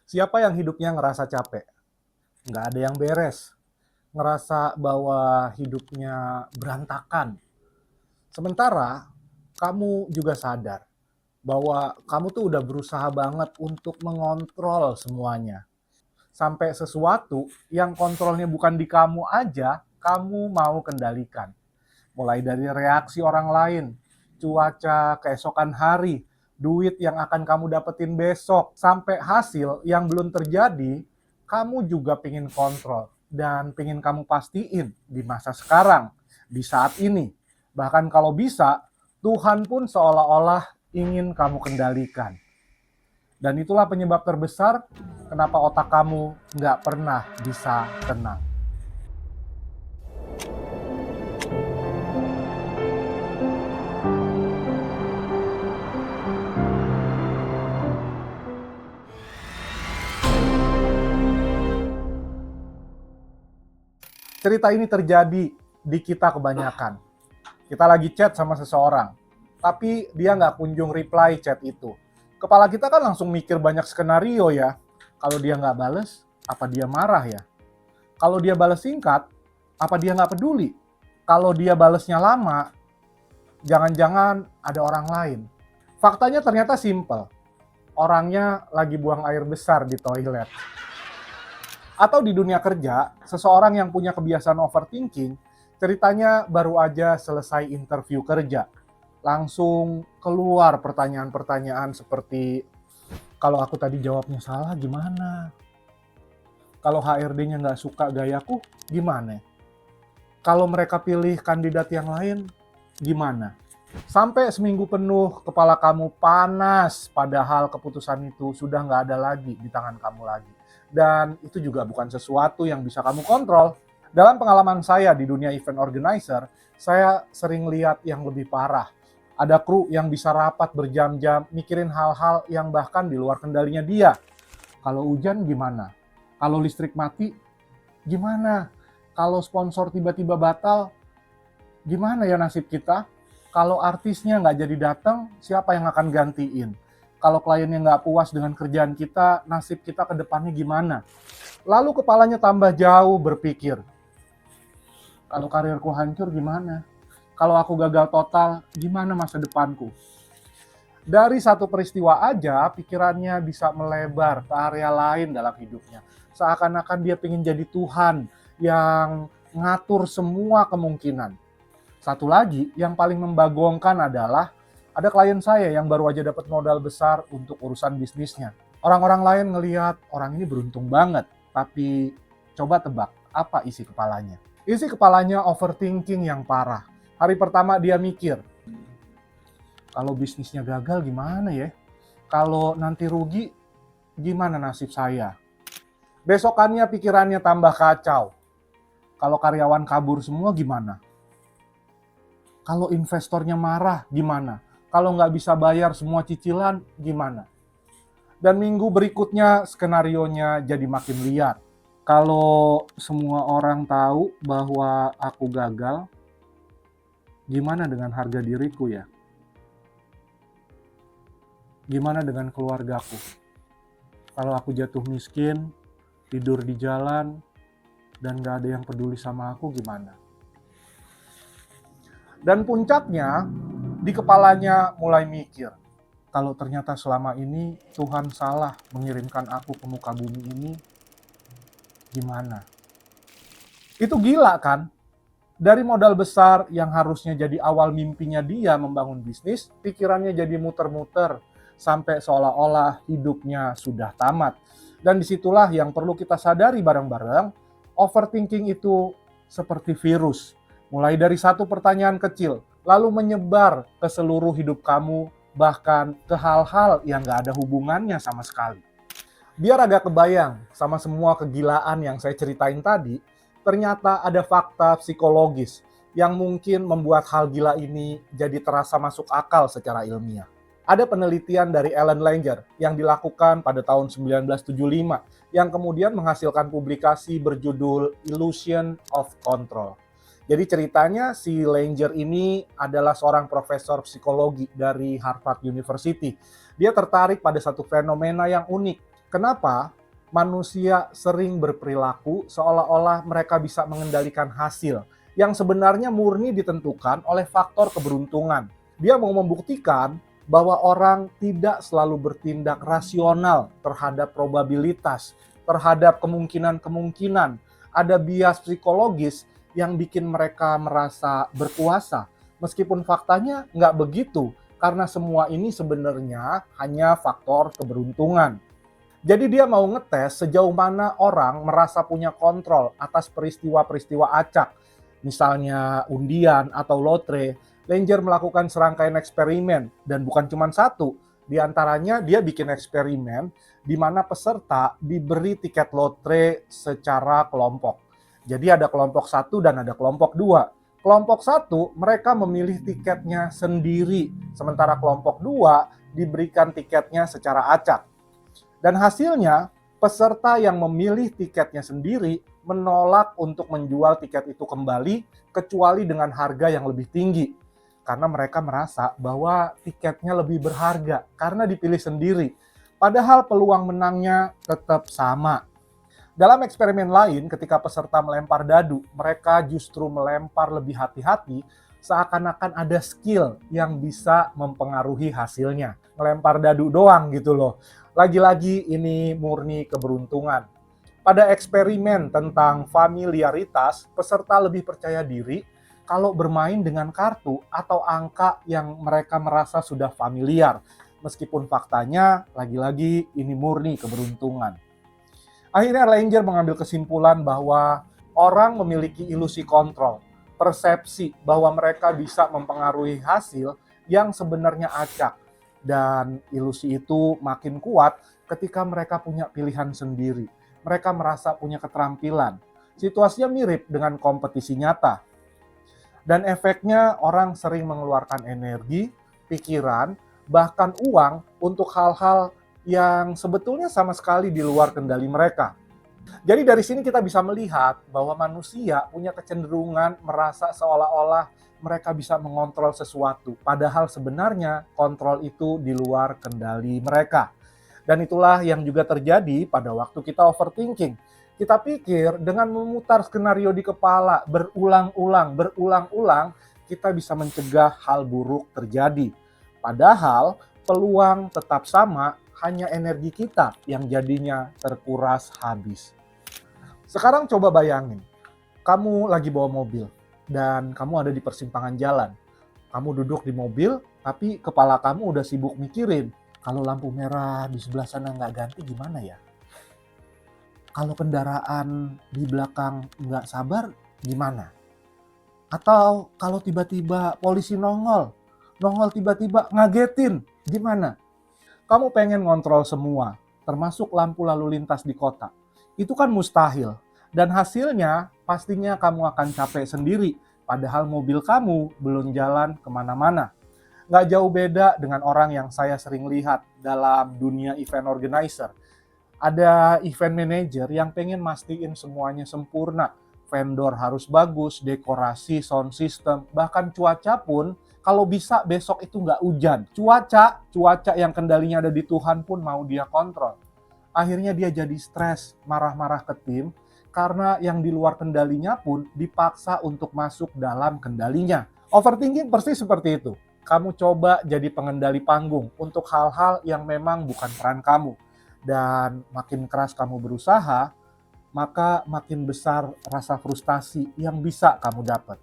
Siapa yang hidupnya ngerasa capek? Nggak ada yang beres. Ngerasa bahwa hidupnya berantakan. Sementara kamu juga sadar bahwa kamu tuh udah berusaha banget untuk mengontrol semuanya. Sampai sesuatu yang kontrolnya bukan di kamu aja, kamu mau kendalikan. Mulai dari reaksi orang lain, cuaca keesokan hari, duit yang akan kamu dapetin besok, sampai hasil yang belum terjadi, kamu juga pengen kontrol dan pengen kamu pastiin di masa sekarang, di saat ini. Bahkan kalau bisa, Tuhan pun seolah-olah ingin kamu kendalikan. Dan itulah penyebab terbesar kenapa otak kamu nggak pernah bisa tenang. Cerita ini terjadi di kita kebanyakan. Kita lagi chat sama seseorang, tapi dia nggak kunjung reply chat itu. Kepala kita kan langsung mikir banyak skenario ya. Kalau dia nggak bales, apa dia marah ya? Kalau dia bales singkat, apa dia nggak peduli? Kalau dia balesnya lama, jangan-jangan ada orang lain. Faktanya ternyata simple. Orangnya lagi buang air besar di toilet. Atau di dunia kerja, seseorang yang punya kebiasaan overthinking, ceritanya baru aja selesai interview kerja. Langsung keluar pertanyaan-pertanyaan seperti, kalau aku tadi jawabnya salah gimana? Kalau HRD-nya nggak suka gayaku, gimana? Kalau mereka pilih kandidat yang lain, gimana? Sampai seminggu penuh kepala kamu panas, padahal keputusan itu sudah nggak ada lagi di tangan kamu lagi. Dan itu juga bukan sesuatu yang bisa kamu kontrol. Dalam pengalaman saya di dunia event organizer, saya sering lihat yang lebih parah. Ada kru yang bisa rapat berjam-jam, mikirin hal-hal yang bahkan di luar kendalinya dia. Kalau hujan gimana? Kalau listrik mati, gimana? Kalau sponsor tiba-tiba batal, gimana ya nasib kita? Kalau artisnya nggak jadi datang, siapa yang akan gantiin? Kalau kliennya nggak puas dengan kerjaan kita, nasib kita ke depannya gimana? Lalu kepalanya tambah jauh berpikir, kalau karirku hancur gimana? Kalau aku gagal total, gimana masa depanku? Dari satu peristiwa aja, pikirannya bisa melebar ke area lain dalam hidupnya. Seakan-akan dia pengen jadi Tuhan yang ngatur semua kemungkinan. Satu lagi yang paling membagongkan adalah ada klien saya yang baru aja dapat modal besar untuk urusan bisnisnya. Orang-orang lain ngelihat orang ini beruntung banget, tapi coba tebak apa isi kepalanya. Isi kepalanya overthinking yang parah. Hari pertama dia mikir, kalau bisnisnya gagal gimana ya? Kalau nanti rugi, gimana nasib saya? Besokannya pikirannya tambah kacau. Kalau karyawan kabur semua gimana? Kalau investornya marah gimana? Kalau nggak bisa bayar semua cicilan gimana? Dan minggu berikutnya skenarionya jadi makin liar. Kalau semua orang tahu bahwa aku gagal, gimana dengan harga diriku ya? Gimana dengan keluargaku? Kalau aku jatuh miskin, tidur di jalan, dan gak ada yang peduli sama aku gimana? Dan puncaknya, di kepalanya mulai mikir, kalau ternyata selama ini Tuhan salah mengirimkan aku ke muka bumi ini, gimana? Itu gila kan? Dari modal besar yang harusnya jadi awal mimpinya dia membangun bisnis, pikirannya jadi muter-muter sampai seolah-olah hidupnya sudah tamat. Dan disitulah yang perlu kita sadari bareng-bareng, overthinking itu seperti virus. Mulai dari satu pertanyaan kecil, lalu menyebar ke seluruh hidup kamu, bahkan ke hal-hal yang gak ada hubungannya sama sekali. Biar agak kebayang sama semua kegilaan yang saya ceritain tadi, ternyata ada fakta psikologis yang mungkin membuat hal gila ini jadi terasa masuk akal secara ilmiah. Ada penelitian dari Ellen Langer yang dilakukan pada tahun 1975 yang kemudian menghasilkan publikasi berjudul Illusion of Control. Jadi ceritanya si Langer ini adalah seorang profesor psikologi dari Harvard University. Dia tertarik pada satu fenomena yang unik. Kenapa Manusia sering berperilaku seolah-olah mereka bisa mengendalikan hasil yang sebenarnya murni ditentukan oleh faktor keberuntungan. Dia mau membuktikan bahwa orang tidak selalu bertindak rasional terhadap probabilitas, terhadap kemungkinan-kemungkinan. Ada bias psikologis yang bikin mereka merasa berkuasa, meskipun faktanya nggak begitu, karena semua ini sebenarnya hanya faktor keberuntungan. Jadi dia mau ngetes sejauh mana orang merasa punya kontrol atas peristiwa-peristiwa acak. Misalnya undian atau lotre, Langer melakukan serangkaian eksperimen dan bukan cuma satu. Di antaranya dia bikin eksperimen di mana peserta diberi tiket lotre secara kelompok. Jadi ada kelompok satu dan ada kelompok dua. Kelompok satu mereka memilih tiketnya sendiri, sementara kelompok dua diberikan tiketnya secara acak. Dan hasilnya, peserta yang memilih tiketnya sendiri menolak untuk menjual tiket itu kembali kecuali dengan harga yang lebih tinggi. Karena mereka merasa bahwa tiketnya lebih berharga karena dipilih sendiri. Padahal peluang menangnya tetap sama. Dalam eksperimen lain, ketika peserta melempar dadu, mereka justru melempar lebih hati-hati seakan-akan ada skill yang bisa mempengaruhi hasilnya. Melempar dadu doang gitu loh. Lagi-lagi ini murni keberuntungan. Pada eksperimen tentang familiaritas, peserta lebih percaya diri kalau bermain dengan kartu atau angka yang mereka merasa sudah familiar. Meskipun faktanya, lagi-lagi ini murni keberuntungan. Akhirnya Langer mengambil kesimpulan bahwa orang memiliki ilusi kontrol, persepsi bahwa mereka bisa mempengaruhi hasil yang sebenarnya acak. Dan ilusi itu makin kuat ketika mereka punya pilihan sendiri. Mereka merasa punya keterampilan. Situasinya mirip dengan kompetisi nyata. Dan efeknya orang sering mengeluarkan energi, pikiran, bahkan uang untuk hal-hal yang sebetulnya sama sekali di luar kendali mereka. Jadi dari sini kita bisa melihat bahwa manusia punya kecenderungan merasa seolah-olah mereka bisa mengontrol sesuatu. Padahal sebenarnya kontrol itu di luar kendali mereka. Dan itulah yang juga terjadi pada waktu kita overthinking. Kita pikir dengan memutar skenario di kepala berulang-ulang, kita bisa mencegah hal buruk terjadi. Padahal peluang tetap sama, hanya energi kita yang jadinya terkuras habis. Sekarang coba bayangin, kamu lagi bawa mobil dan kamu ada di persimpangan jalan. Kamu duduk di mobil, tapi kepala kamu udah sibuk mikirin, kalau lampu merah di sebelah sana nggak ganti gimana ya? Kalau kendaraan di belakang nggak sabar gimana? Atau kalau tiba-tiba polisi nongol tiba-tiba ngagetin, gimana? Kamu pengen ngontrol semua, termasuk lampu lalu lintas di kota. Itu kan mustahil. Dan hasilnya pastinya kamu akan capek sendiri, padahal mobil kamu belum jalan kemana-mana. Nggak jauh beda dengan orang yang saya sering lihat dalam dunia event organizer. Ada event manager yang pengen mastiin semuanya sempurna. Vendor harus bagus, dekorasi, sound system, bahkan cuaca pun kalau bisa besok itu nggak hujan. Cuaca yang kendalinya ada di Tuhan pun mau dia kontrol. Akhirnya dia jadi stres, marah-marah ke tim, karena yang di luar kendalinya pun dipaksa untuk masuk dalam kendalinya. Overthinking persis seperti itu. Kamu coba jadi pengendali panggung untuk hal-hal yang memang bukan peran kamu. Dan makin keras kamu berusaha, maka makin besar rasa frustasi yang bisa kamu dapat.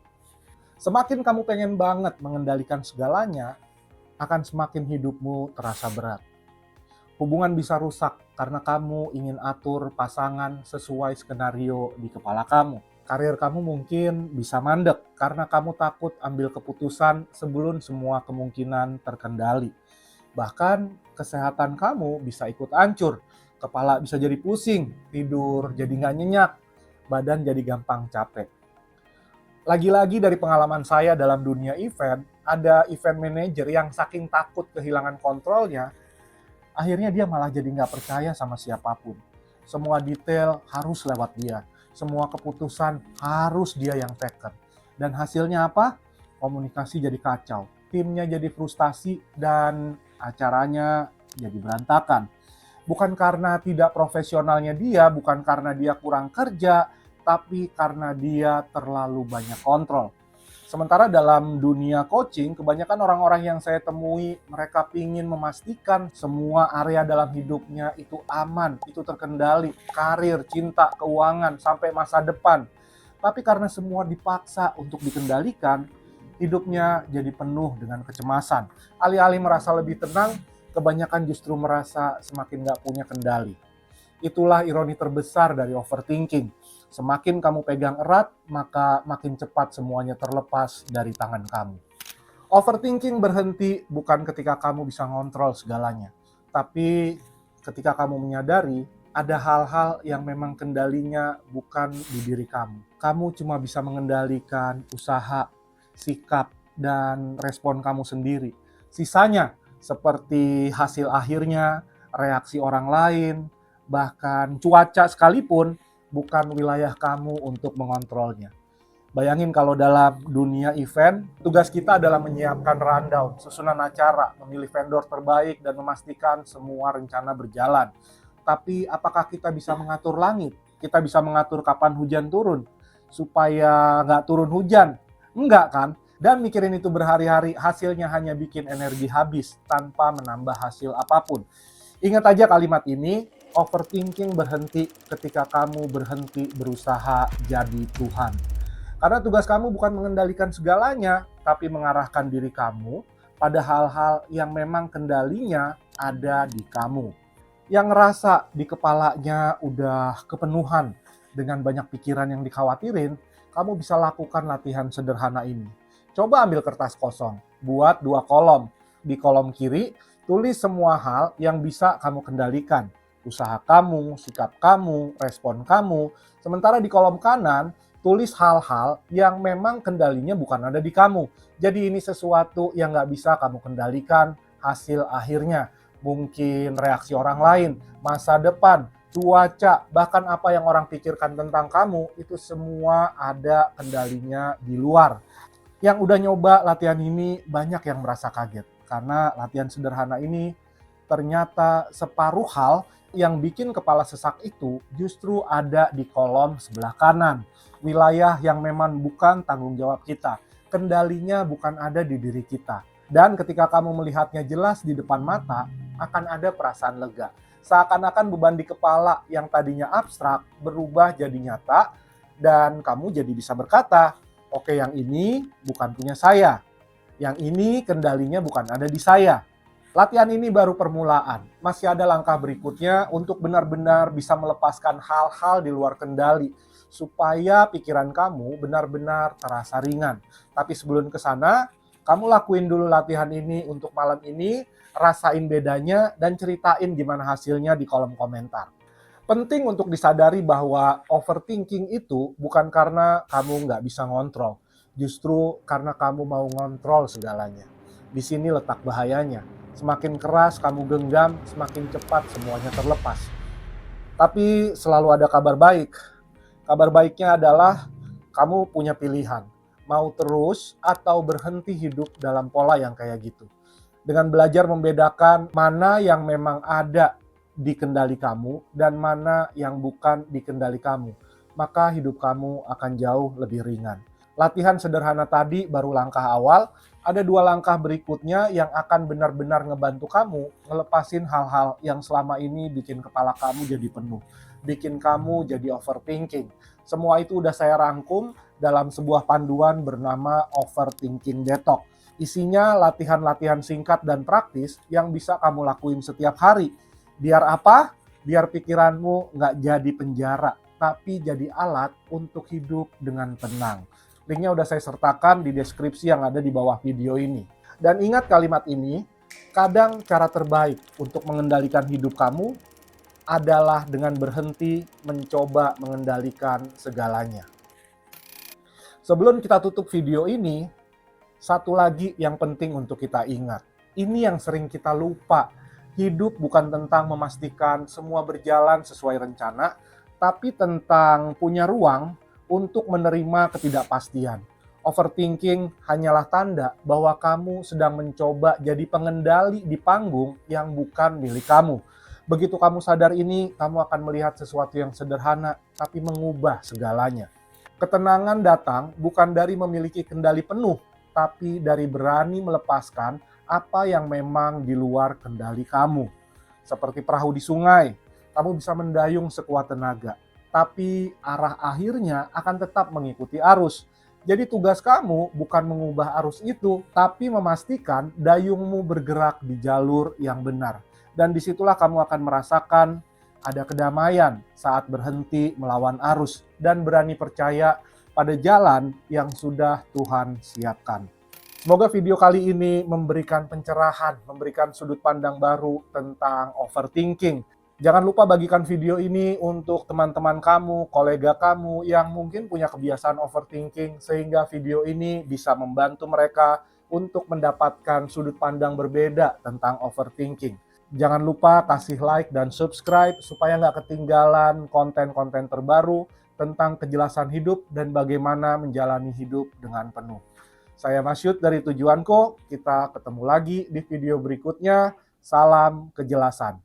Semakin kamu pengen banget mengendalikan segalanya, akan semakin hidupmu terasa berat. Hubungan bisa rusak karena kamu ingin atur pasangan sesuai skenario di kepala kamu. Karir kamu mungkin bisa mandek karena kamu takut ambil keputusan sebelum semua kemungkinan terkendali. Bahkan kesehatan kamu bisa ikut hancur. Kepala bisa jadi pusing, tidur jadi nggak nyenyak, badan jadi gampang capek. Lagi-lagi dari pengalaman saya dalam dunia event, ada event manager yang saking takut kehilangan kontrolnya, akhirnya dia malah jadi nggak percaya sama siapapun. Semua detail harus lewat dia. Semua keputusan harus dia yang teken. Dan hasilnya apa? Komunikasi jadi kacau. Timnya jadi frustasi dan acaranya jadi berantakan. Bukan karena tidak profesionalnya dia, bukan karena dia kurang kerja, tapi karena dia terlalu banyak kontrol. Sementara dalam dunia coaching, kebanyakan orang-orang yang saya temui, mereka ingin memastikan semua area dalam hidupnya itu aman, itu terkendali, karir, cinta, keuangan, sampai masa depan. Tapi karena semua dipaksa untuk dikendalikan, hidupnya jadi penuh dengan kecemasan. Alih-alih merasa lebih tenang, kebanyakan justru merasa semakin gak punya kendali. Itulah ironi terbesar dari overthinking. Semakin kamu pegang erat, maka makin cepat semuanya terlepas dari tangan kamu. Overthinking berhenti bukan ketika kamu bisa ngontrol segalanya, tapi ketika kamu menyadari ada hal-hal yang memang kendalinya bukan di diri kamu. Kamu cuma bisa mengendalikan usaha, sikap, dan respon kamu sendiri. Sisanya seperti hasil akhirnya, reaksi orang lain, bahkan cuaca sekalipun bukan wilayah kamu untuk mengontrolnya. Bayangin kalau dalam dunia event, tugas kita adalah menyiapkan rundown, susunan acara, memilih vendor terbaik, dan memastikan semua rencana berjalan. Tapi apakah kita bisa mengatur langit? Kita bisa mengatur kapan hujan turun? Supaya nggak turun hujan? Enggak kan? Dan mikirin itu berhari-hari, hasilnya hanya bikin energi habis tanpa menambah hasil apapun. Ingat aja kalimat ini, overthinking berhenti ketika kamu berhenti berusaha jadi Tuhan. Karena tugas kamu bukan mengendalikan segalanya, tapi mengarahkan diri kamu pada hal-hal yang memang kendalinya ada di kamu. Yang ngerasa di kepalanya udah kepenuhan dengan banyak pikiran yang dikhawatirin, kamu bisa lakukan latihan sederhana ini. Coba ambil kertas kosong, buat 2 kolom. Di kolom kiri, tulis semua hal yang bisa kamu kendalikan. Usaha kamu, sikap kamu, respon kamu. Sementara di kolom kanan, tulis hal-hal yang memang kendalinya bukan ada di kamu. Jadi ini sesuatu yang nggak bisa kamu kendalikan hasil akhirnya. Mungkin reaksi orang lain, masa depan, cuaca, bahkan apa yang orang pikirkan tentang kamu, itu semua ada kendalinya di luar. Yang udah nyoba latihan ini banyak yang merasa kaget. Karena latihan sederhana ini ternyata separuh hal yang bikin kepala sesak itu justru ada di kolom sebelah kanan. Wilayah yang memang bukan tanggung jawab kita. Kendalinya bukan ada di diri kita. Dan ketika kamu melihatnya jelas di depan mata, akan ada perasaan lega. Seakan-akan beban di kepala yang tadinya abstrak berubah jadi nyata, dan kamu jadi bisa berkata, oke, yang ini bukan punya saya. Yang ini kendalinya bukan ada di saya. Latihan ini baru permulaan. Masih ada langkah berikutnya untuk benar-benar bisa melepaskan hal-hal di luar kendali. Supaya pikiran kamu benar-benar terasa ringan. Tapi sebelum ke sana, kamu lakuin dulu latihan ini untuk malam ini. Rasain bedanya dan ceritain gimana hasilnya di kolom komentar. Penting untuk disadari bahwa overthinking itu bukan karena kamu nggak bisa ngontrol. Justru karena kamu mau ngontrol segalanya. Di sini letak bahayanya. Semakin keras kamu genggam, semakin cepat semuanya terlepas. Tapi selalu ada kabar baik. Kabar baiknya adalah kamu punya pilihan. Mau terus atau berhenti hidup dalam pola yang kayak gitu. Dengan belajar membedakan mana yang memang ada di kendali kamu dan mana yang bukan di kendali kamu, maka hidup kamu akan jauh lebih ringan. Latihan sederhana tadi baru langkah awal, ada 2 langkah berikutnya yang akan benar-benar ngebantu kamu ngelepasin hal-hal yang selama ini bikin kepala kamu jadi penuh, bikin kamu jadi overthinking. Semua itu udah saya rangkum dalam sebuah panduan bernama Overthinking Detox. Isinya latihan-latihan singkat dan praktis yang bisa kamu lakuin setiap hari. Biar apa? Biar pikiranmu nggak jadi penjara, tapi jadi alat untuk hidup dengan tenang. Linknya udah saya sertakan di deskripsi yang ada di bawah video ini. Dan ingat kalimat ini, kadang cara terbaik untuk mengendalikan hidup kamu adalah dengan berhenti mencoba mengendalikan segalanya. Sebelum kita tutup video ini, satu lagi yang penting untuk kita ingat. Ini yang sering kita lupa. Hidup bukan tentang memastikan semua berjalan sesuai rencana, tapi tentang punya ruang untuk menerima ketidakpastian. Overthinking hanyalah tanda bahwa kamu sedang mencoba jadi pengendali di panggung yang bukan milik kamu. Begitu kamu sadar ini, kamu akan melihat sesuatu yang sederhana, tapi mengubah segalanya. Ketenangan datang bukan dari memiliki kendali penuh, tapi dari berani melepaskan apa yang memang di luar kendali kamu. Seperti perahu di sungai, kamu bisa mendayung sekuat tenaga, tapi arah akhirnya akan tetap mengikuti arus. Jadi tugas kamu bukan mengubah arus itu, tapi memastikan dayungmu bergerak di jalur yang benar. Dan disitulah kamu akan merasakan ada kedamaian saat berhenti melawan arus dan berani percaya pada jalan yang sudah Tuhan siapkan. Semoga video kali ini memberikan pencerahan, memberikan sudut pandang baru tentang overthinking. Jangan lupa bagikan video ini untuk teman-teman kamu, kolega kamu yang mungkin punya kebiasaan overthinking, sehingga video ini bisa membantu mereka untuk mendapatkan sudut pandang berbeda tentang overthinking. Jangan lupa kasih like dan subscribe supaya nggak ketinggalan konten-konten terbaru tentang kejelasan hidup dan bagaimana menjalani hidup dengan penuh. Saya Masyud dari Tujuanko, kita ketemu lagi di video berikutnya. Salam kejelasan.